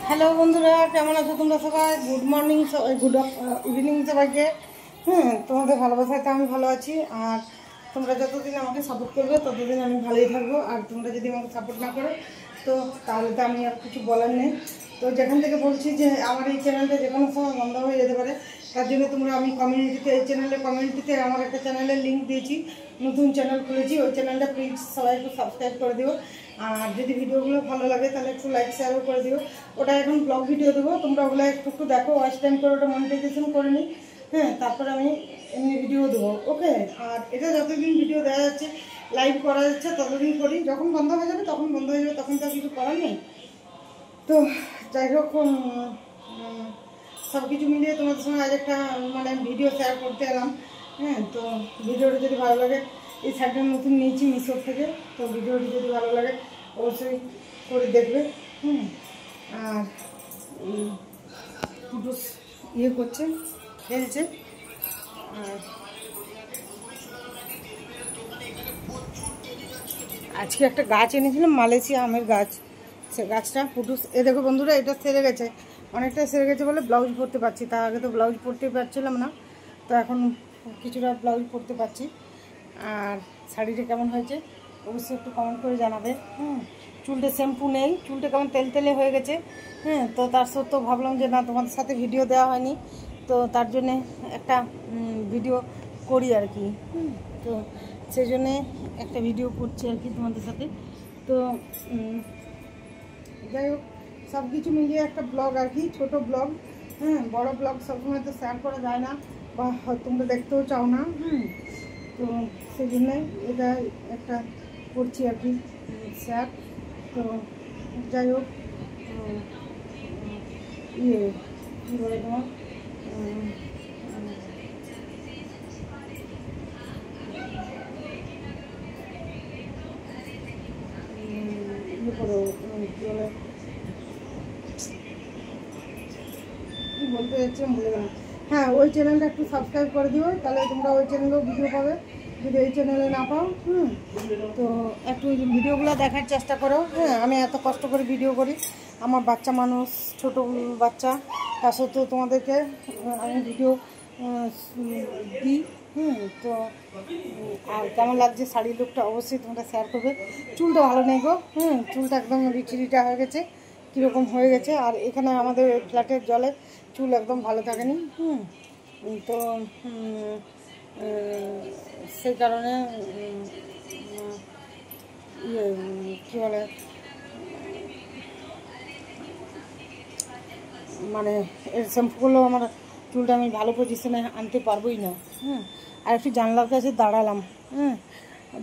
Hello বন্ধুরা, কেমন আছো তোমরা সবাই? গুড মর্নিং, গুড ইভিনিং সবাইকে। তোমাদের ভালোবাসাতে আমি ভালো আছি। আর তোমরা যতদিন আমাকে সাপোর্ট করবে ততদিন আমি ভালোই থাকবো। আর তোমরা যদি আমাকে সাপোর্ট না করো তো তাহলে তো আমি আর কিছু বলার নেই। তো যেখান থেকে বলছি যে আমার এই চ্যানেলটা যে কোনো সময় বন্ধ হয়ে যেতে পারে, তার জন্য তোমরা আমি কমিউনিটিতে, এই চ্যানেলের কমিউনিটিতে আমার একটা চ্যানেলের লিঙ্ক দিয়েছি, নতুন চ্যানেল খুলেছি। ওই চ্যানেলটা প্লিজ সবাই একটু সাবস্ক্রাইব করে দিও। আর যদি ভিডিওগুলো ভালো লাগে তাহলে একটু লাইক শেয়ারও করে দিও। ওটা এখন ব্লগ ভিডিও দেবো, তোমরা ওগুলো একটু দেখো, ওয়াচ টাইম করে ওটা মনিটাইজেশন করে নিই। তারপরে আমি এমনি ভিডিও দেবো, ওকে? আর এটা যতদিন ভিডিও দেওয়া যাচ্ছে, লাইভ করা যাচ্ছে ততদিন করি। যখন বন্ধ হয়ে যাবে তখন বন্ধ হয়ে যাবে, তখন তো কিছু করার নেই। তো যাই হোক, সব কিছু মিলিয়ে তোমাদের সঙ্গে আজ একটা ভিডিও শেয়ার করতে এলাম। তো ভিডিওটা যদি ভালো লাগে, এই শাড়িটা নতুন নিয়েছি মিশোর থেকে, তো ভিডিওটি যদি ভালো লাগে অবশ্যই করে দেখবে। আর পুটুস ইয়ে করছে, খেলছে। আর আজকে একটা গাছ এনেছিলাম, মালয়েশিয়া আমের গাছ। সে গাছটা পুটুস, এ দেখো বন্ধুরা, এটা সেরে গেছে, অনেকটা সেরে গেছে বলে ব্লাউজ পরতে পারছি। তার আগে তো ব্লাউজ পরতে পারছিলাম না, তো এখন কিছুটা ব্লাউজ পরতে পারছি। আর শাড়িটা কেমন হয়েছে অবশ্যই একটু কমেন্ট করে জানাবে। চুলটা শ্যাম্পু নেই, চুলটা কেমন তেলতেলে হয়ে গেছে। তো তার সত্ত্বেও ভাবলাম যে না, তোমাদের সাথে ভিডিও দেওয়া হয়নি, তো তার জন্যে একটা ভিডিও করি আর কি। তো সেই জন্যে একটা ভিডিও করছি আর কি তোমাদের সাথে। তো যাই হোক, সব কিছু মিলিয়ে একটা ব্লগ আর কি, ছোটো ব্লগ। বড় ব্লগ সবসময় তো শেয়ার করা যায় না, বা তোমরা দেখতেও চাও না। তো সেই জন্যে এটা একটা করছি আর কি শেয়ার। তো যাই হোক, ইয়ে কী বলে তোমার, ইয়ে করো, কী বলে, কী বলতে যাচ্ছিলাম ভুলে গেলাম। ওই চ্যানেলটা একটু সাবস্ক্রাইব করে দিও, তাহলে তোমরা ওই চ্যানেলেও ভিডিও পাবে যদি এই চ্যানেলে না পাও। তো একটু ভিডিওগুলো দেখার চেষ্টা করো। আমি এত কষ্ট করে ভিডিও করি, আমার বাচ্চা মানুষ, ছোট বাচ্চা, তা সত্ত্বেও তোমাদেরকে আমি ভিডিও দিই। তো আর কেমন লাগছে শাড়ির লুকটা অবশ্যই তোমরা শেয়ার করবে। চুলটা ভালো নেই গো, চুলটা একদম রিটা হয়ে গেছে, কীরকম হয়ে গেছে। আর এখানে আমাদের ফ্ল্যাটের জলে চুল একদম ভালো থাকেনি। তো সেই কারণে ইয়ে কী বলে, এর শ্যাম্পুগুলো আমার চুলটা আমি ভালো পজিশনে আনতে পারবোই না। আর একটু জানলার কাছে দাঁড়ালাম।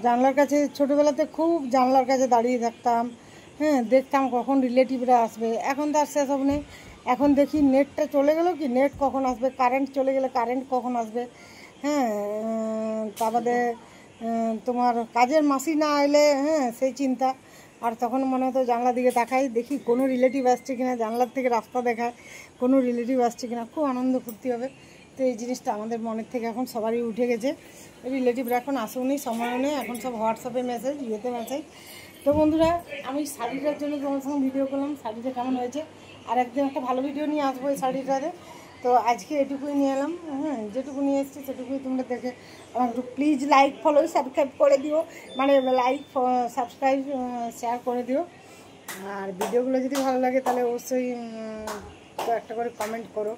জানলার কাছে ছোটোবেলাতে খুব জানলার কাছে দাঁড়িয়ে থাকতাম। দেখতাম কখন রিলেটিভরা আসবে। এখন তো আর সেসব নেই। এখন দেখি নেটটা চলে গেল, কি নেট কখন আসবে, কারেন্ট চলে গেলে কারেন্ট কখন আসবে। তারপরে তোমার কাজের মাসি না এলে সেই চিন্তা। আর তখন মনে হতো জানলার দিকে তাকাই, দেখি কোনো রিলেটিভ আসছে কিনা, জানলার থেকে রাস্তা দেখায় কোনো রিলেটিভ আসছে কিনা, খুব আনন্দ ফুর্তি হবে। তো এই জিনিসটা আমাদের মনের থেকে এখন সবারই উঠে গেছে। রিলেটিভরা এখন আসেওনি, সময়ও নেই, এখন সব হোয়াটসঅ্যাপে মেসেজ, ইয়েতে মেসেজ। তো বন্ধুরা, আমি শাড়িটার জন্য তোমার সঙ্গে ভিডিও করলাম, শাড়িটা কেমন হয়েছে। আর একদিন একটা ভালো ভিডিও নিয়ে আসবো এই শাড়িটাতে। তো আজকে এটুকুই নিয়ে এলাম। যেটুকু নিয়ে এসেছি সেটুকুই তোমরা দেখে একটু প্লিজ লাইক, ফলো, সাবস্ক্রাইব করে দিও, লাইক, সাবস্ক্রাইব, শেয়ার করে দিও। আর ভিডিওগুলো যদি ভালো লাগে তাহলে অবশ্যই একটা করে কমেন্ট করো।